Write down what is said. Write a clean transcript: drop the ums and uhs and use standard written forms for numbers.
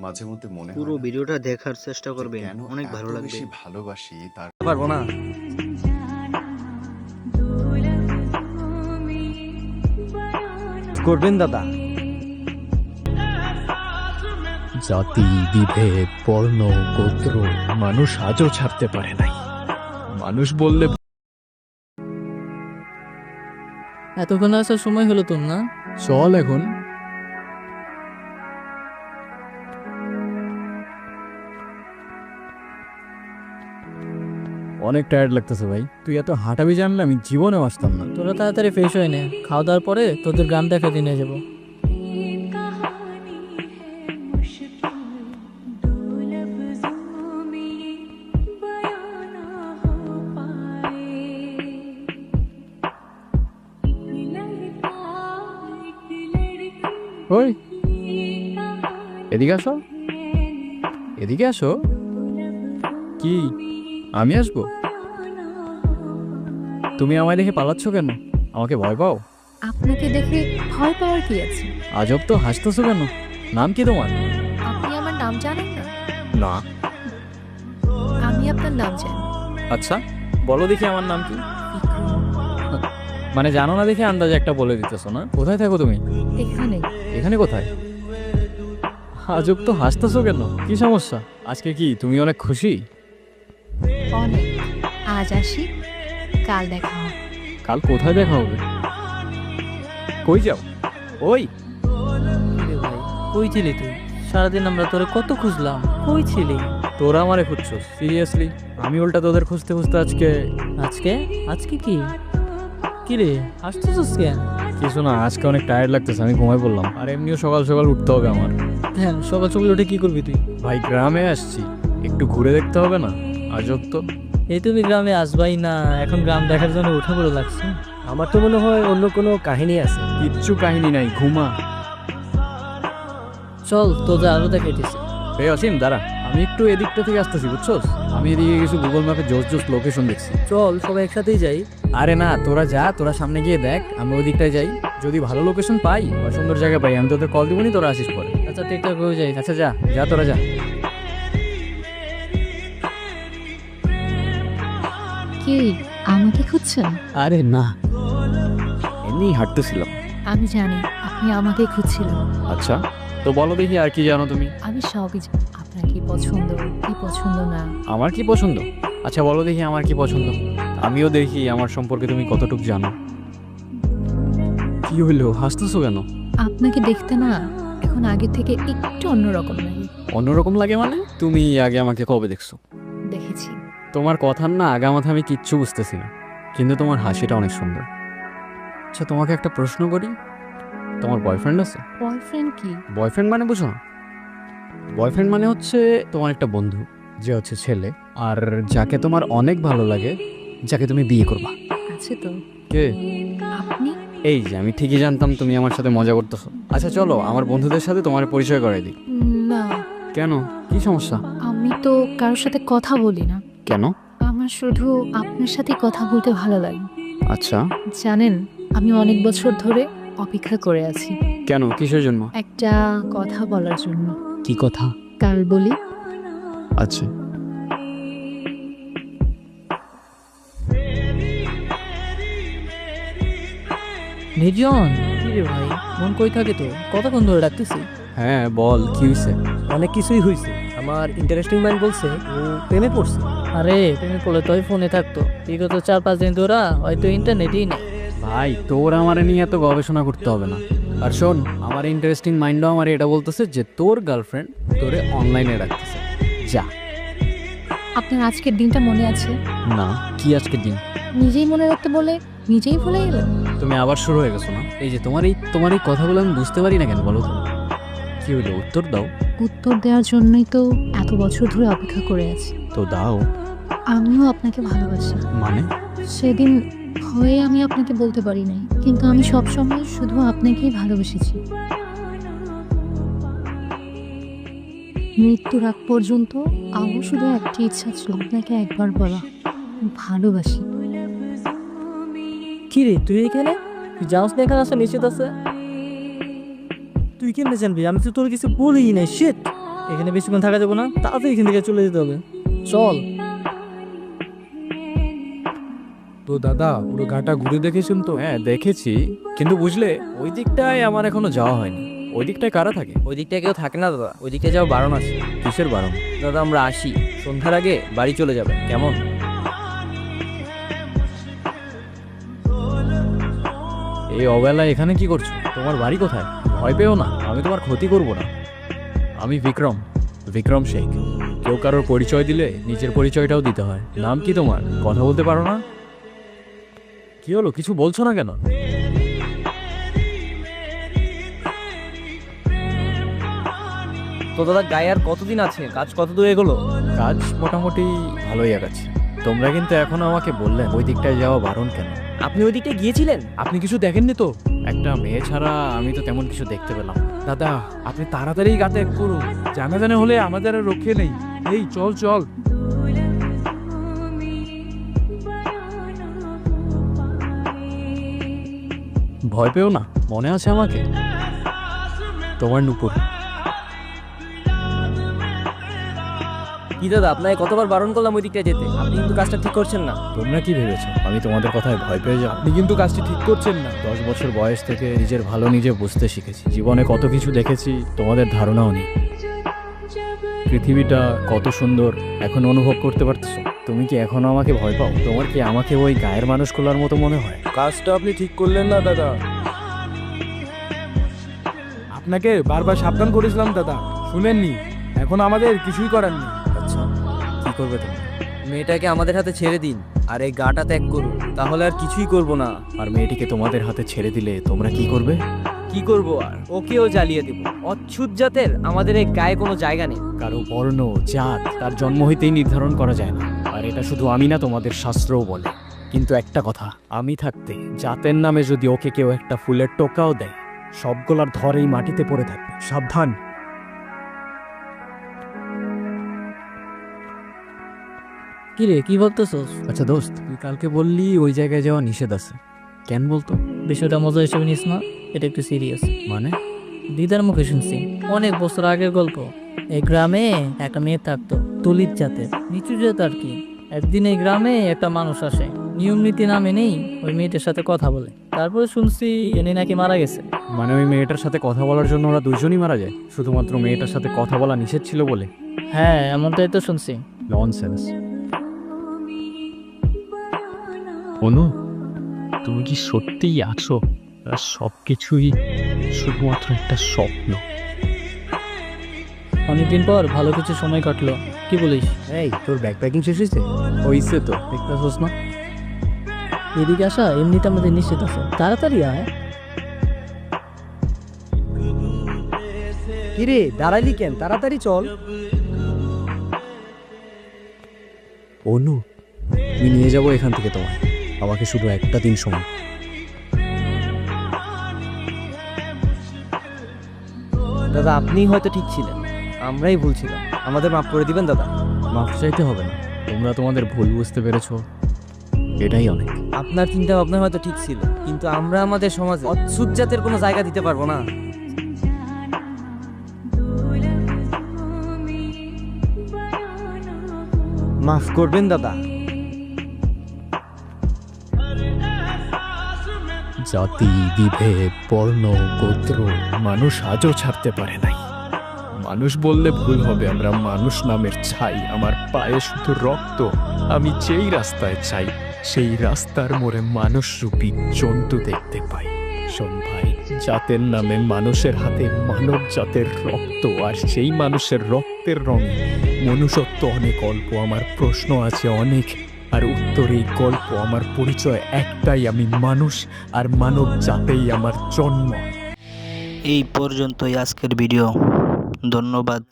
মাঝে মধ্যে মনে পুরো হয় না ভিডিওটা দেখার চেষ্টা যে করবেন, কেন অনেক এত ভালো লাগবে। বেশি ভালোবাসি তার পারবো না। করবেন দাদা। জাতি, বিভেদ, বর্ণ, গোত্র মানুষ আজও ছাড়তে পারে নাই। মানুষ বললে এতক্ষণ আসার সময় হলো তোর না? চল এখন। অনেক টায়ার্ড লাগতেছে ভাই, তুই এত হাঁটাবি জানলে আমি জীবনে আসতাম না। তোরা তাড়াতাড়ি ফ্রেশ হয়ে নে, খাওয়া দাওয়ার পরে তোদের গ্রাম দেখা দিয়ে নিয়ে যাবো। ওই এদিকে আসো, এদিকে আসো। কি আমি আসবো? তুমি আমায় দেখে পালাচ্ছ কেন? আমাকে ভয় পাও? আপনাকে দেখে ভয় পাওয়ার কি আছে? আজব তো, হাসতেছো কেন? নাম কি তোমার? আপনি আমার নাম জানেন না? না। আমি আপনার নাম জানি। আচ্ছা বলো দেখি আমার নাম কি? মানে জানো না দেখে আন্দাজে একটা বলে দিতেছো না? কোথায় থাকো তুমি? এখানে। এখানে কোথায়? আজব তো, হাসতেছো কেন? কি সমস্যা? আজকে কি তুমি অনেক খুশি? অনেক। আজ আসি, কাল দেখা হবে। কাল কোথায় দেখা হবে? কই যাও? ওই কিরে ভাই, কই ছিলি তুই? সারাদিন আমরা তোরে কত খুঁজলাম, কই ছিলি? তোরা আমারে খুঁজছো? সিরিয়াসলি? আমি উল্টা তোদের খুঁজতে খুঁজতে আজকে আজকে আজকে কি কিরে আসতেছিস কেন? কিছু না, আজকে অনেক টায়ার্ড লাগতেছে, আমি ঘুমাই পড়লাম। আর এমনিও সকাল সকাল উঠতে হবে আমার। হ্যাঁ, সকাল সকাল উঠে কি করবি তুই? ভাই গ্রামে আসছি, একটু ঘুরে দেখতে হবে না? আজব তো। এই তুমি গ্রামে আসবাই না, এখন গ্রাম দেখার জন্য উঠে পড়ে লাগছে। আমার তো মনে হয় অন্য কোনো কাহিনী আছে। কিচ্ছু কাহিনী নাই, ঘুমা। চল তোদের আরো দেখাইতেছি। এই অসীম দাঁড়া, আমি একটু এদিকটা থেকে আসতেছি, বুঝছোস? আমি এদিকে কিছু গুগল ম্যাপে জোস জোস লোকেশন দেখছি। চল সবাই একসাথেই যাই। আরে না, তোরা যা, তোরা সামনে গিয়ে দেখ, আমি ওই দিকটায় যাই। যদি ভালো লোকেশন পাই বা সুন্দর জায়গা পাই, আমি তোদের কল দিবনি, তোরা আসিস পরে। আচ্ছা ঠিকঠাক হয়ে যাই। আচ্ছা যা যা, তোরা যা। কি আমাকে খুঁজছেন? আরে না, এমনি হাঁটতেছিলাম। আমি জানি আপনি আমাকে খুঁজছিলেন। আচ্ছা তো বলো দেখি আর কি জানো তুমি? আমি সবই জানি। আপনার কি পছন্দ, কি পছন্দ না। আমার কি পছন্দ? আচ্ছা বলো দেখি আমার কি পছন্দ, আমিও দেখি আমার সম্পর্কে তুমি কতটুকু জানো। কি হইলো, হাসতেছো কেন? আপনাকে দেখতে না এখন আগে থেকে একটু অন্যরকম লাগে। অন্যরকম লাগে মানে? তুমি আগে আমাকে কবে দেখছো? দেখেছি। তোমার কথার না আগামাথা আমি কিচ্ছু বুঝতেছি না, কিন্তু তোমার হাসিটা অনেক সুন্দর। আচ্ছা তোমাকে একটা প্রশ্ন করি, তোমার বয়ফ্রেন্ড আছে? বয়ফ্রেন্ড কি? বয়ফ্রেন্ড মানে বুঝো না? বয়ফ্রেন্ড মানে হচ্ছে তোমার একটা বন্ধু, যে হচ্ছে ছেলে, আর যাকে তোমার অনেক ভালো লাগে, যাকে তুমি বিয়ে করবা। আছে তো। কে? আপনি? এই যে আমি ঠিকই জানতাম তুমি আমার সাথে মজা করতেছো। আচ্ছা চলো আমার বন্ধুদের সাথে তোমার পরিচয় করাই দিই। না, কেন, কি সমস্যা? আমি তো কারোর সাথে কথা বলি না। কেন? আমার শুধু আপনার সাথে কথা বলতে ভালো লাগে। আচ্ছা জানেন, আমি অনেক বছর ধরে অপেক্ষা করে আছি কেন, কিসের জন্য? একটা কথা বলার জন্য। কি কথা? কাল বলি। আচ্ছা নির্জন, কি রে ভাই, মন কই থাকে তো? কতক্ষণ ধরে ডাকতেছি। হ্যাঁ বল, কি হয়েছে? অনেক কিছুই হয়েছে। আমার ইন্টারেস্টিং মাইন্ড বলছে ও প্রেমে পড়ছে। আরে প্রেমে পড়লে তোই ফোনে থাকতো, বিগত 4-5 দিন ধরা হয়তো ইন্টারনেটেই নেই। ভাই তোর আমারে নিয়ে এত গবেষণা করতে হবে না। আর শোন, আমার ইন্টারেস্টিং মাইন্ডও আমার এটা বলতেছে যে তোর গার্লফ্রেন্ড তোরে অনলাইনে রাখতেছে। যা। আপনার আজকের দিনটা মনে আছে? না, কি আজকের দিন? নিজেই মনে রাখতে বলে নিজেই ভুলে গেলেন। তুমি আবার শুরু হয়ে গেছো না? এই যে তোমার এই কথাগুলো আমি বুঝতে পারি না কেন বলো তো? কি হলো, উত্তর দাও। উত্তর দেওয়ার জন্যই তো এত বছর ধরে অপেক্ষা করে আছি। তো দাও। আমিও আপনাকে ভালোবাসি। মানে? সেদিন হয়ে আমি আপনাকে বলতে পারি নাই, কিন্তু আমি সবসময় শুধু আপনাকেই ভালোবেসেছি। মৃত্যুর আগ পর্যন্ত আমার শুধু একটি ইচ্ছা ছিল, আপনাকে একবার বলা ভালোবাসি। কি রে তুই এখানে? তুই জানোস না এখানে আসা নিশ্চিত আছে? তুই কেমনে জানবি? আমি তো তোর কিছু বলিই নাই। শিট। এখানে বেশিক্ষণ থাকা যাবো না, তাড়াতাড়ি এখান থেকে চলে যেতে হবে। চল। তো দাদা পুরো গাটা ঘুরে দেখেছেন তো? হ্যাঁ দেখেছি, কিন্তু বুঝলে ওই দিকটায় আমার এখনো যাওয়া হয়নি। ওই দিকটায় কারা থাকে? ওই দিকটায় কেউ থাকে না দাদা, ওই দিকটায় যাওয়া বারণ আছে। কিসের বারণ? দাদা আমরা আসি, সন্ধ্যার আগে বাড়ি চলে যাবেন, কেমন? এই অবেলায় এখানে কি করছো? তোমার বাড়ি কোথায়? ভয় পেও না, আমি তোমার ক্ষতি করব না। আমি বিক্রম শেখ। কেউ কারোর পরিচয় দিলে নিজের পরিচয়টাও দিতে হয়। নাম কি তোমার? কথা বলতে পারো না? কি হলো, কিছু বলছো না কেন? তো দাদা গায়ে আর কতদিন আছে? কাজ কত দূর এগোলো? কাজ মোটামুটি ভালোই আগাচ্ছে। তোমরা কিন্তু এখনো আমাকে বললেন ওই দিকটায় যাওয়া বারণ কেন? আপনি ওই দিকটায় গিয়েছিলেন? আপনি কিছু দেখেননি তো? একটা মেয়ে ছাড়া আমি তো তেমন কিছু দেখতে পেলাম। দাদা আপনি তাড়াতাড়ি গা ত্যাগ করুন, জানা হলে আমাদের আর রক্ষে নেই। এই চল চল। ভয় পেও না, মনে আছে আমাকে? তোমার নুপুর। কি দাদা আপনাকে কতবার বারণ করলাম ওই দিকটায় যেতে, আপনি কিন্তু কাজটা ঠিক করছেন না। তোমরা কি ভেবেছো আমি তোমাদের কথায় ভয় পেয়ে যাও? আপনি কিন্তু কাজটি ঠিক করছেন না। 10 বছর বয়স থেকে নিজের ভালো নিজে বুঝতে শিখেছি। জীবনে কত কিছু দেখেছি তোমাদের ধারণাও নেই। পৃথিবীটা কত সুন্দর এখন অনুভব করতে পারতেছো? তুমি কি এখনো আমাকে ভয় পাও? তোমার কি আমাকে ওই গায়ের মানুষগুলোর মতো মনে হয়? কাজটা আপনি ঠিক করলেন না দাদা। আপনাকে বারবার সাবধান করেছিলাম দাদা, শুনেননি। এখন আমাদের কিছুই করার নেই। আচ্ছা কি করবে তুমি? মেয়েটাকে আমাদের হাতে ছেড়ে দিন আর এই গাটা ত্যাগ করুন, তাহলে আর কিছুই করব না। আর মেয়েটিকে তোমাদের হাতে ছেড়ে দিলে তোমরা কি করবে? কি করব আর, ওকেও জ্বালিয়ে দেব। অচ্ছুত জাতের আমাদের এই গায়ে কোনো জায়গা নেই। কারো বর্ণ জাত তার জন্ম হইতেই নির্ধারণ করা যায় না। আর এটা শুধু আমি না, তোমাদের শাস্ত্রও বলে। কিন্তু একটা কথা, আমি থাকতে জাতের নামে যদি ওকে কেউ একটা ফুলের টোকাও দেয়, সবগুলার ধরেই মাটিতে পড়ে থাকবে। সাবধান। কি রে, কি ভাবতেছস? আচ্ছা দোস্ত, তুই কালকে বললি ওই জায়গায় যাওয়া নিষেধ আছে, কেন বলতো? বিষয়টা মজা হিসেবে নিস না, এটা একটু সিরিয়াস। মানে? দিদার মুখে শুনছি, অনেক বছর আগের গল্প। এই গ্রামে একটা মেয়ে থাকতো, দলিত জাতের, নিচু জাত আর কি। একদিন এই গ্রামে একটা মানুষ আসে, নিয়ম নীতি না মেনেই ওই মেয়েটার সাথে কথা বলে। তারপরে শুনছি এনে নাকি মারা গেছে। মানে ওই মেয়েটার সাথে কথা বলার জন্য ওরা দুজনই মারা যায়, শুধুমাত্র মেয়েটার সাথে কথা বলা নিষেধ ছিল বলে? হ্যাঁ, এমনটাই তো শুনছি। ননসেন্স। অনু, তুমি কি সত্যিই আছো? আর সব কিছুই শুধুমাত্র একটা স্বপ্ন? অনেকদিন পর ভালো কিছু সময় কাটলো, কি বলিস? এই তোর ব্যাকপ্যাকিং শেষ হয়েছে? হইছে তো, দেখতেছস না? এদিকে আসা এমনিতে আমাদের নিশ্চিত আছে, তাড়াতাড়ি আয়। কিরে দাঁড়াইলি কেন, তাড়াতাড়ি চল। অনু, আমি নিয়ে যাবো এখান থেকে তোমায়, আমাকে শুধু একটা দিন সময়। দাদা আপনি হয়তো ঠিক ছিলেন, আমরাই ভুল ছিলাম, আমাদের মাফ করে দিবেন দাদা। মাফ চাইতে হবে না, তোমরা তোমাদের ভুল বুঝতে পেরেছো, এটাই অনেক। আপনার চিন্তা ভাবনা হয়তো ঠিক ছিল, কিন্তু আমরা আমাদের সমাজে অচ্ছুত জাতের কোনো জায়গা দিতে পারবো না। মাফ করবেন দাদা। জাতি, বিভেদ, বর্ণ, গোত্র মানুষ আজও ছাড়তে পারে নাই। মানুষ বললে ভুল হবে, আমরা মানুষ নামের ছাই। আমার পায়ে শুধু রক্ত। আমি যেই রাস্তায় চাই সেই রাস্তার মোড়ে মানুষরূপী জন্তু দেখতে পাই। শোন ভাই, জাতের নামে মানুষের হাতে মানব জাতের রক্ত, আর সেই মানুষের রক্তের রঙে মনুষ্যত্ব অনেক অল্প। আমার প্রশ্ন আছে অনেক, আর উত্তর এই গল্প। আমার পরিচয় একটাই, আমি মানুষ, আর মানব জাতেই আমার জন্ম। এই পর্যন্তই আজকের ভিডিও। ধন্যবাদ।